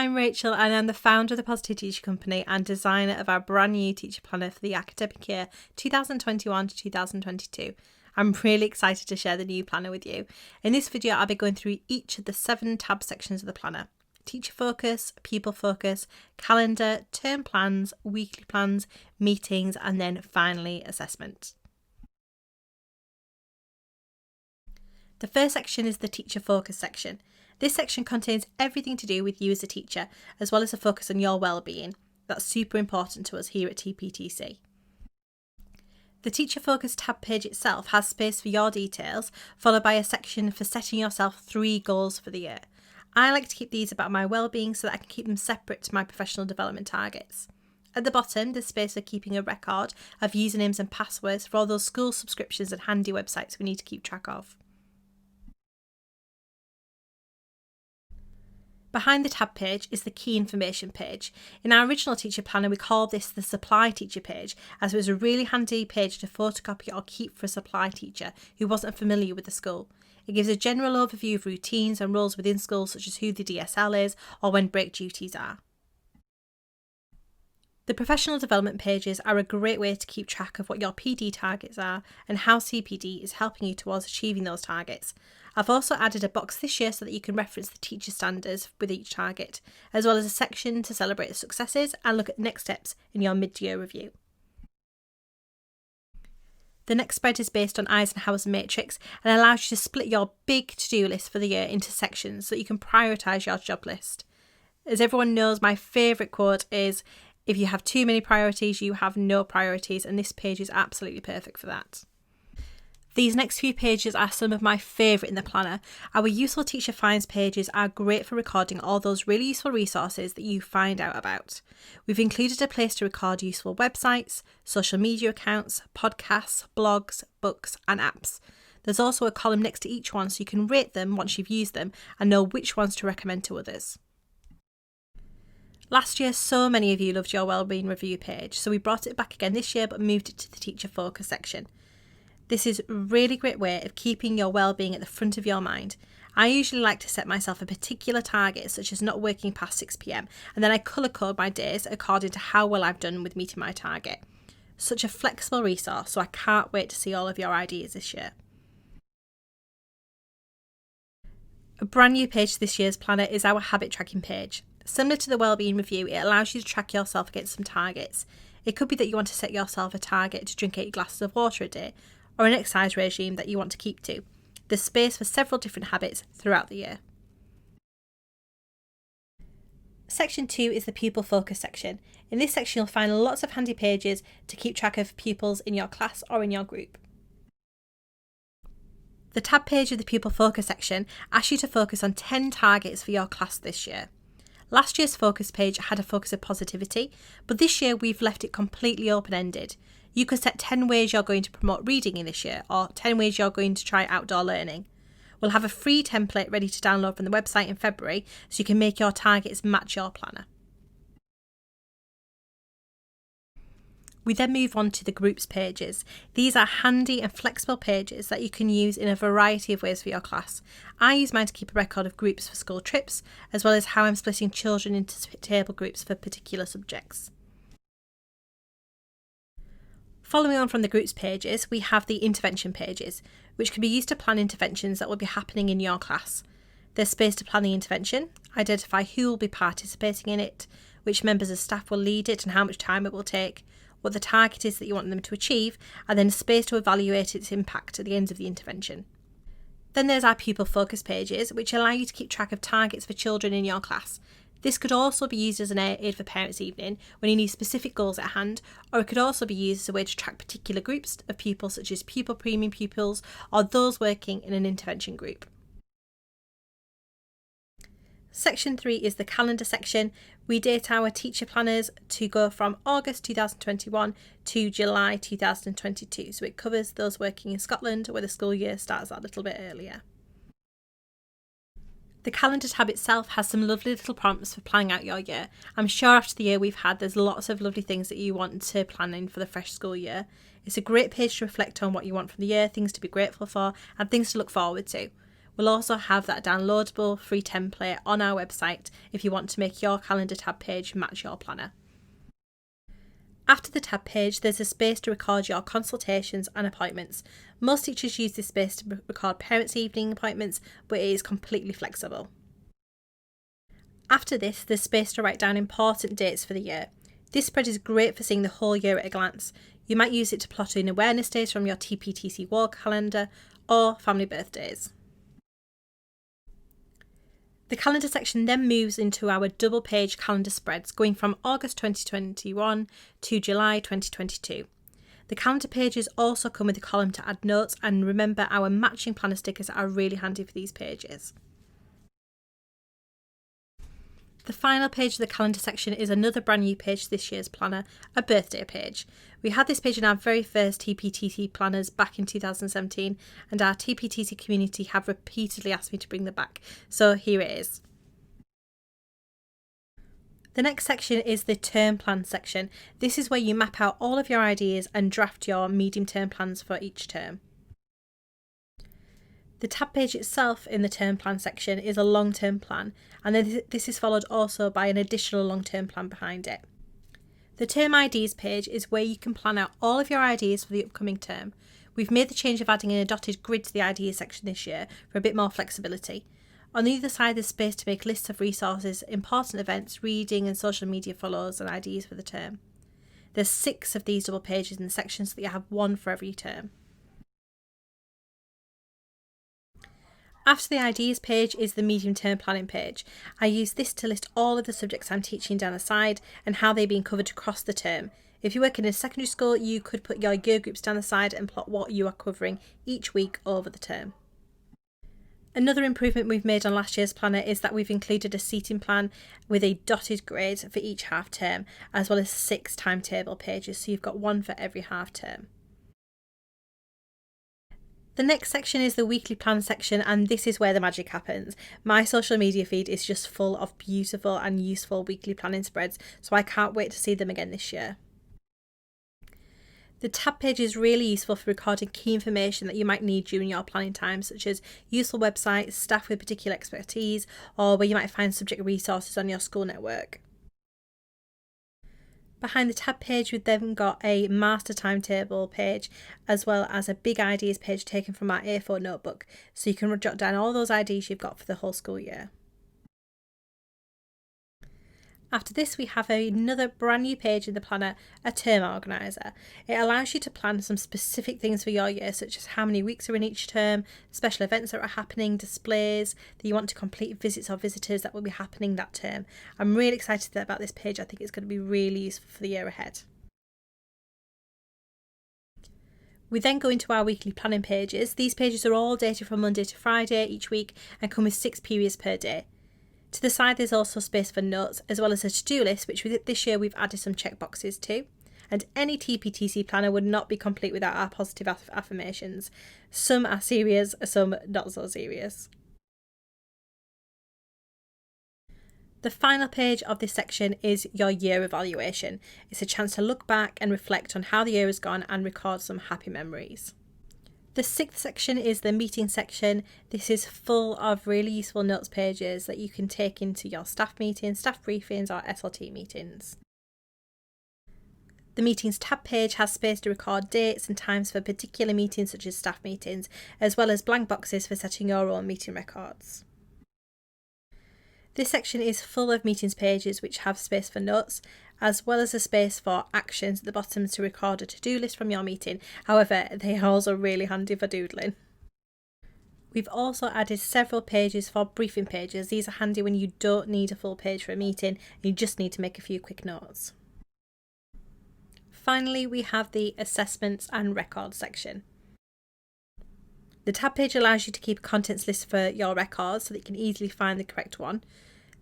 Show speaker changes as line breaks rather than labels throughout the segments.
I'm Rachel and I'm the founder of the Positive Teacher Company and designer of our brand new teacher planner for the academic year 2021 to 2022. I'm really excited to share the new planner with you. In this video, I'll be going through each of the 7 tab sections of the planner: Teacher Focus, Pupil Focus, Calendar, Term Plans, Weekly Plans, Meetings, and then finally Assessment. The first section is the Teacher Focus section. This section contains everything to do with you as a teacher, as well as a focus on your well-being. That's super important to us here at TPTC. The Teacher Focus tab page itself has space for your details, followed by a section for setting yourself 3 goals for the year. I like to keep these about my well-being so that I can keep them separate to my professional development targets. At the bottom, there's space for keeping a record of usernames and passwords for all those school subscriptions and handy websites we need to keep track of. Behind the tab page is the key information page. In our original teacher planner, we called this the supply teacher page, as it was a really handy page to photocopy or keep for a supply teacher who wasn't familiar with the school. It gives a general overview of routines and roles within schools, such as who the DSL is or when break duties are. The professional development pages are a great way to keep track of what your PD targets are and how CPD is helping you towards achieving those targets. I've also added a box this year so that you can reference the teacher standards with each target, as well as a section to celebrate the successes and look at next steps in your mid-year review. The next spread is based on Eisenhower's matrix and allows you to split your big to-do list for the year into sections so that you can prioritise your job list. As everyone knows, my favourite quote is, "If you have too many priorities, you have no priorities," and this page is absolutely perfect for that. These next few pages are some of my favourite in the planner. Our Useful Teacher Finds pages are great for recording all those really useful resources that you find out about. We've included a place to record useful websites, social media accounts, podcasts, blogs, books and apps. There's also a column next to each one so you can rate them once you've used them and know which ones to recommend to others. Last year, so many of you loved your Wellbeing Review page, so we brought it back again this year but moved it to the Teacher Focus section. This is a really great way of keeping your well-being at the front of your mind. I usually like to set myself a particular target, such as not working past 6 p.m, and then I colour code my days according to how well I've done with meeting my target. Such a flexible resource, so I can't wait to see all of your ideas this year. A brand new page to this year's planner is our habit tracking page. Similar to the Wellbeing Review, it allows you to track yourself against some targets. It could be that you want to set yourself a target to drink 8 glasses of water a day, or an exercise regime that you want to keep to. There's space for several different habits throughout the year. Section 2 is the Pupil Focus section. In this section you'll find lots of handy pages to keep track of pupils in your class or in your group. The tab page of the Pupil Focus section asks you to focus on 10 targets for your class this year. Last year's focus page had a focus of positivity, but this year we've left it completely open-ended. You could set 10 ways you're going to promote reading in this year, or 10 ways you're going to try outdoor learning. We'll have a free template ready to download from the website in February so you can make your targets match your planner. We then move on to the groups pages. These are handy and flexible pages that you can use in a variety of ways for your class. I use mine to keep a record of groups for school trips, as well as how I'm splitting children into table groups for particular subjects. Following on from the groups pages, we have the intervention pages, which can be used to plan interventions that will be happening in your class. There's space to plan the intervention, identify who will be participating in it, which members of staff will lead it and how much time it will take, what the target is that you want them to achieve, and then space to evaluate its impact at the end of the intervention. Then there's our Pupil Focus pages, which allow you to keep track of targets for children in your class. This could also be used as an aid for Parents' Evening when you need specific goals at hand, or it could also be used as a way to track particular groups of pupils, such as pupil premium pupils or those working in an intervention group. Section 3 is the calendar section. We date our teacher planners to go from August 2021 to July 2022, so it covers those working in Scotland where the school year starts a little bit earlier. The calendar tab itself has some lovely little prompts for planning out your year. I'm sure after the year we've had, there's lots of lovely things that you want to plan in for the fresh school year. It's a great page to reflect on what you want from the year, things to be grateful for, and things to look forward to. We'll also have that downloadable free template on our website if you want to make your calendar tab page match your planner. After the tab page, there's a space to record your consultations and appointments. Most teachers use this space to record parents' evening appointments, but it is completely flexible. After this, there's space to write down important dates for the year. This spread is great for seeing the whole year at a glance. You might use it to plot in awareness days from your TPTC wall calendar or family birthdays. The calendar section then moves into our double page calendar spreads going from August 2021 to July 2022. The calendar pages also come with a column to add notes, and remember, our matching planner stickers are really handy for these pages. The final page of the calendar section is another brand new page to this year's planner, a birthday page. We had this page in our very first TPTC planners back in 2017, and our TPTC community have repeatedly asked me to bring them back, so here it is. The next section is the term plan section. This is where you map out all of your ideas and draft your medium term plans for each term. The tab page itself in the term plan section is a long-term plan, and then this is followed also by an additional long-term plan behind it. The term ideas page is where you can plan out all of your ideas for the upcoming term. We've made the change of adding in a dotted grid to the ideas section this year for a bit more flexibility. On the other side, there's space to make lists of resources, important events, reading and social media follows and ideas for the term. There's 6 of these double pages in the section so that you have one for every term. After the ideas page is the medium term planning page. I use this to list all of the subjects I'm teaching down the side and how they're being covered across the term. If you work in a secondary school, you could put your year groups down the side and plot what you are covering each week over the term. Another improvement we've made on last year's planner is that we've included a seating plan with a dotted grid for each half term, as well as 6 timetable pages, so you've got one for every half term. The next section is the weekly plan section, and this is where the magic happens. My social media feed is just full of beautiful and useful weekly planning spreads, so I can't wait to see them again this year. The tab page is really useful for recording key information that you might need during your planning time, such as useful websites, staff with particular expertise, or where you might find subject resources on your school network. Behind the tab page, we've then got a master timetable page, as well as a big ideas page taken from our A4 notebook, so you can jot down all those ideas you've got for the whole school year. After this, we have another brand new page in the planner, a term organiser. It allows you to plan some specific things for your year, such as how many weeks are in each term, special events that are happening, displays that you want to complete, visits or visitors that will be happening that term. I'm really excited about this page. I think it's going to be really useful for the year ahead. We then go into our weekly planning pages. These pages are all dated from Monday to Friday each week and come with 6 periods per day. To the side, there's also space for notes, as well as a to-do list, which this year we've added some checkboxes to. And any TPTC planner would not be complete without our positive affirmations. Some are serious, some not so serious. The final page of this section is your year evaluation. It's a chance to look back and reflect on how the year has gone and record some happy memories. The 6th section is the meeting section. This is full of really useful notes pages that you can take into your staff meetings, staff briefings or SLT meetings. The meetings tab page has space to record dates and times for particular meetings such as staff meetings, as well as blank boxes for setting your own meeting records. This section is full of meetings pages which have space for notes, as well as a space for actions at the bottom to record a to-do list from your meeting. However, they are also really handy for doodling. We've also added several pages for briefing pages. These are handy when you don't need a full page for a meeting, you just need to make a few quick notes. Finally, we have the assessments and records section. The tab page allows you to keep a contents list for your records so that you can easily find the correct one.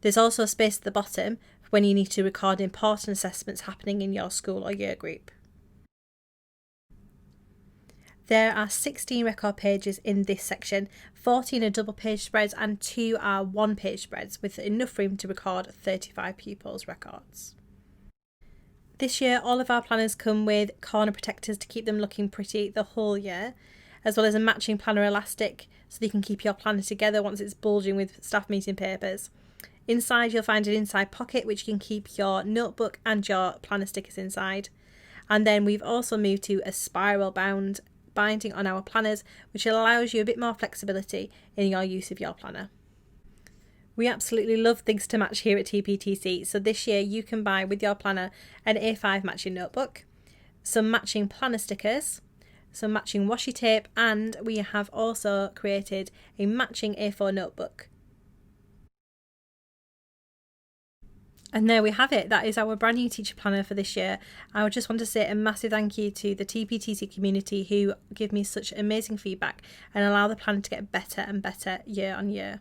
There's also a space at the bottom for when you need to record important assessments happening in your school or year group. There are 16 record pages in this section, 14 are double page spreads and 2 are one page spreads with enough room to record 35 pupils' records. This year all of our planners come with corner protectors to keep them looking pretty the whole year. as well as a matching planner elastic so that you can keep your planner together once it's bulging with staff meeting papers. Inside you'll find an inside pocket which you can keep your notebook and your planner stickers inside. And then we've also moved to a spiral bound binding on our planners, which allows you a bit more flexibility in your use of your planner. We absolutely love things to match here at TPTC, so this year you can buy with your planner an A5 matching notebook, some matching planner stickers, some matching washi tape, and we have also created a matching A4 notebook. And there we have it. That is our brand new teacher planner for this year. I would just want to say a massive thank you to the TPTC community who give me such amazing feedback and allow the planner to get better and better year on year.